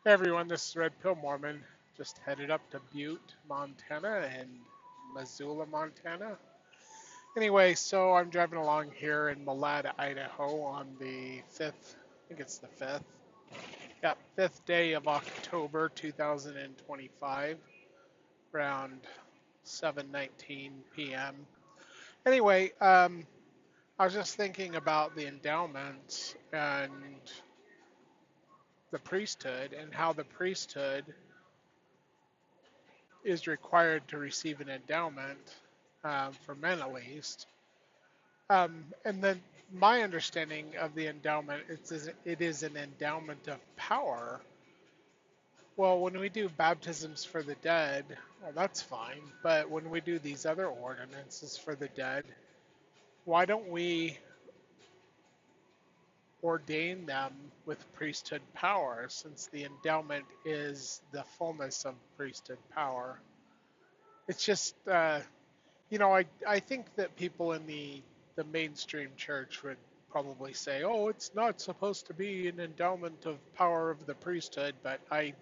Hey everyone, this is Red Pill Mormon. Just headed up to Butte, Montana and Missoula, Montana. Anyway, so I'm driving along here in Malad, Idaho on the 5th, I think it's the 5th. Yeah, 5th day of October 2025, around 7:19 p.m. Anyway, I was just thinking about the endowments and the priesthood and how the priesthood is required to receive an endowment, for men at least. And then my understanding of the endowment is it is an endowment of power. Well, when we do baptisms for the dead, well, that's fine. But when we do these other ordinances for the dead, why don't we ordain them with priesthood power, since the endowment is the fullness of priesthood power? It's just, I think that people in the mainstream church would probably say, "Oh, it's not supposed to be an endowment of power of the priesthood," but I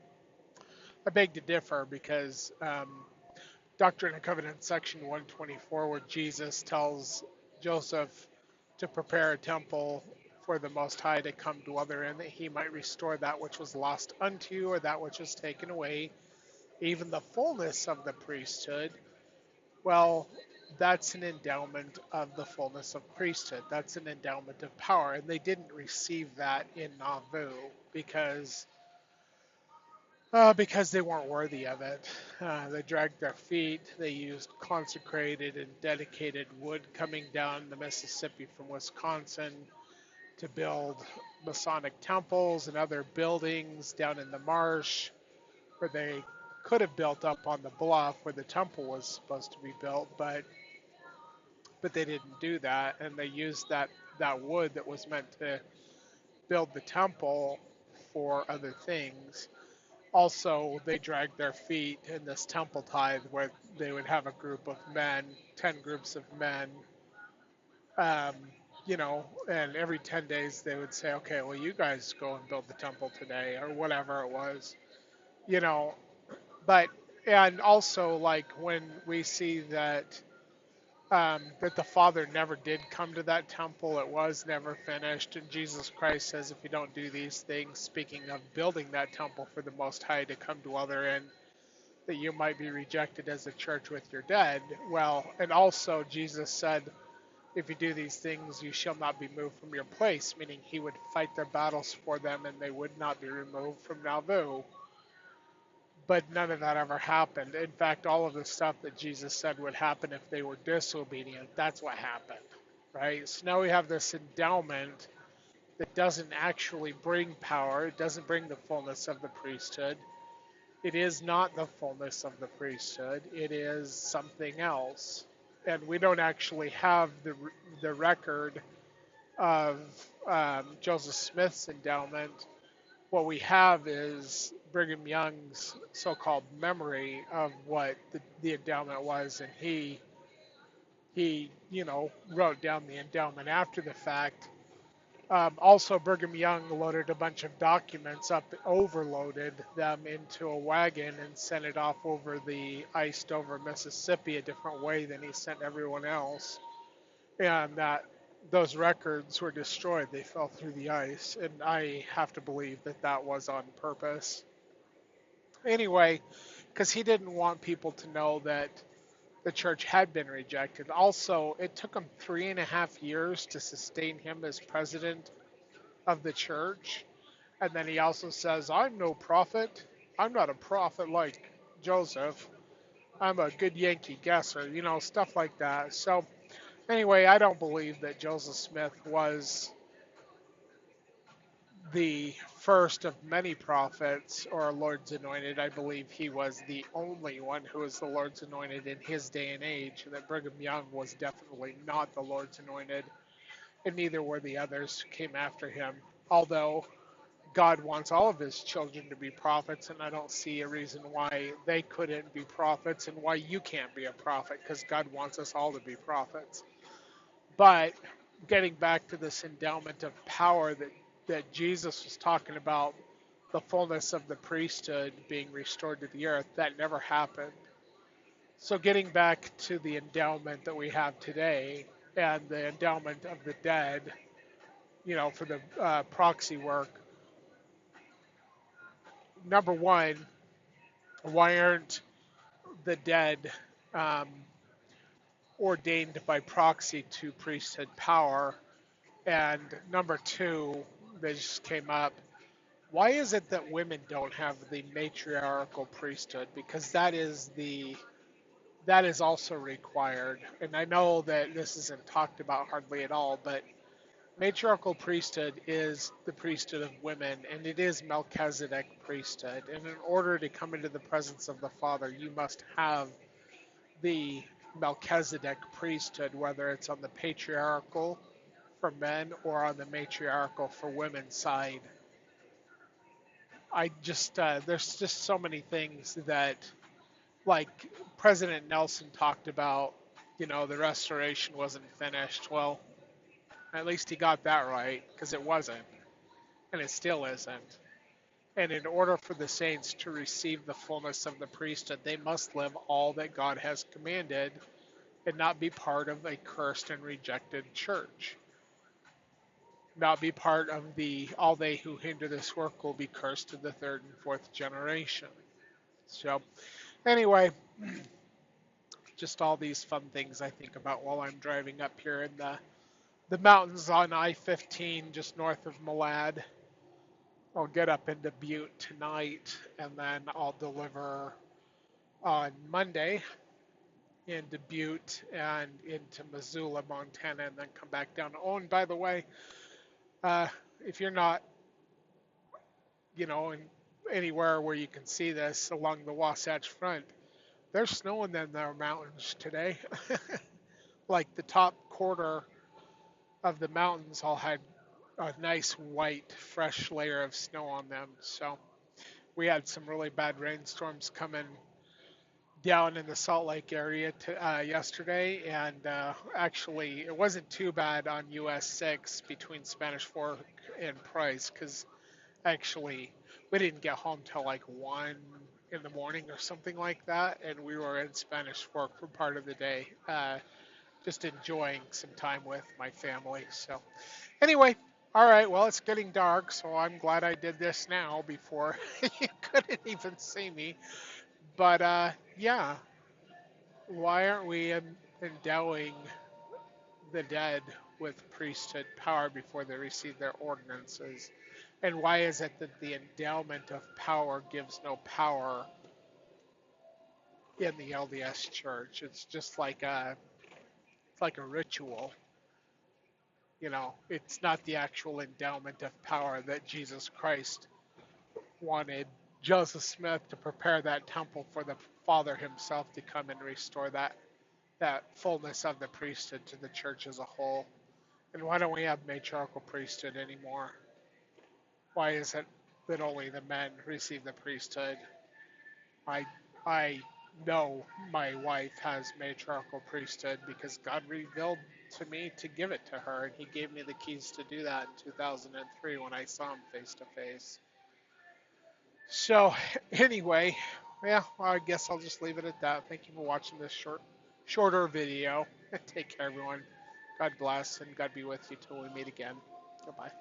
beg to differ because Doctrine and Covenants, section 124, where Jesus tells Joseph to prepare a temple for the Most High to come dwell therein, that he might restore that which was lost unto you, or that which was taken away, even the fullness of the priesthood. Well, that's an endowment of the fullness of priesthood. That's an endowment of power. And they didn't receive that in Nauvoo because they weren't worthy of it. They dragged their feet. They used consecrated and dedicated wood coming down the Mississippi from Wisconsin to build Masonic temples and other buildings down in the marsh, where they could have built up on the bluff where the temple was supposed to be built, but they didn't do that, and they used that wood that was meant to build the temple for other things. Also, they dragged their feet in this temple tithe, where they would have a group of men, 10 groups of men, um, and every 10 days they would say, okay, well, you guys go and build the temple today, or whatever it was, you know. But, and also, like, when we see that the Father never did come to that temple. It was never finished. And Jesus Christ says, if you don't do these things, speaking of building that temple for the Most High to come dwell therein, that you might be rejected as a church with your dead. Well, and also Jesus said, if you do these things, you shall not be moved from your place, meaning he would fight their battles for them and they would not be removed from Nauvoo. But none of that ever happened. In fact, all of the stuff that Jesus said would happen if they were disobedient, that's what happened, right? So now we have this endowment that doesn't actually bring power. It doesn't bring the fullness of the priesthood. It is not the fullness of the priesthood. It is something else. And we don't actually have the record of Joseph Smith's endowment. What we have is Brigham Young's so-called memory of what the endowment was, and he wrote down the endowment after the fact. Also, Brigham Young loaded a bunch of documents up, overloaded them into a wagon, and sent it off over the iced over Mississippi a different way than he sent everyone else. And that those records were destroyed. They fell through the ice, and I have to believe that that was on purpose. Anyway, because he didn't want people to know that the church had been rejected. Also, it took him 3.5 years to sustain him as president of the church. And then he also says, I'm no prophet. I'm not a prophet like Joseph. I'm a good Yankee guesser, stuff like that. So, anyway, I don't believe that Joseph Smith was the first of many prophets or Lord's anointed. I believe he was the only one who was the Lord's anointed in his day and age, and that Brigham Young was definitely not the Lord's anointed, and neither were the others who came after him. Although God wants all of his children to be prophets, and I don't see a reason why they couldn't be prophets and why you can't be a prophet, because God wants us all to be prophets. But getting back to this endowment of power that Jesus was talking about the fullness of the priesthood being restored to the earth. That never happened. So getting back to the endowment that we have today and the endowment of the dead, for the proxy work, number one, why aren't the dead um, ordained by proxy to priesthood power? And number two, that just came up, why is it that women don't have the matriarchal priesthood? Because that is also required. And I know that this isn't talked about hardly at all, but matriarchal priesthood is the priesthood of women, and it is Melchizedek priesthood. And in order to come into the presence of the Father, you must have the Melchizedek priesthood, whether it's on the patriarchal for men or on the matriarchal for women's side. There's just so many things that, like President Nelson talked about, the restoration wasn't finished. Well, at least he got that right, because it wasn't, and it still isn't. And in order for the saints to receive the fullness of the priesthood, they must live all that God has commanded and not be part of a cursed and rejected church. Not be part of the all they who hinder this work will be cursed to the third and fourth generation. So anyway, just all these fun things I think about while I'm driving up here in the mountains on I-15 just north of Malad. I'll get up into Butte tonight, and then I'll deliver on Monday into Butte and into Missoula, Montana, and then come back down. Oh, and by the way, uh, if you're not, in anywhere where you can see this along the Wasatch Front, there's snow in their mountains today. Like the top quarter of the mountains all had a nice white, fresh layer of snow on them. So we had some really bad rainstorms coming down in the Salt Lake area yesterday, and actually it wasn't too bad on US 6 between Spanish Fork and Price, because actually we didn't get home till like 1 in the morning or something like that, and we were in Spanish Fork for part of the day, just enjoying some time with my family. So anyway, all right, well, it's getting dark, so I'm glad I did this now before you couldn't even see me. But yeah, why aren't we endowing the dead with priesthood power before they receive their ordinances? And why is it that the endowment of power gives no power in the LDS Church? It's just like a ritual. It's not the actual endowment of power that Jesus Christ wanted Joseph Smith to prepare that temple for the Father himself to come and restore that fullness of the priesthood to the church as a whole. And why don't we have matriarchal priesthood anymore? Why is it that only the men receive the priesthood? I I know my wife has matriarchal priesthood because God revealed to me to give it to her, and He gave me the keys to do that in 2003 when I saw Him face to face. So anyway, yeah, well, I guess I'll just leave it at that. Thank you for watching this shorter video. Take care, everyone. God bless, and God be with you till we meet again. Goodbye.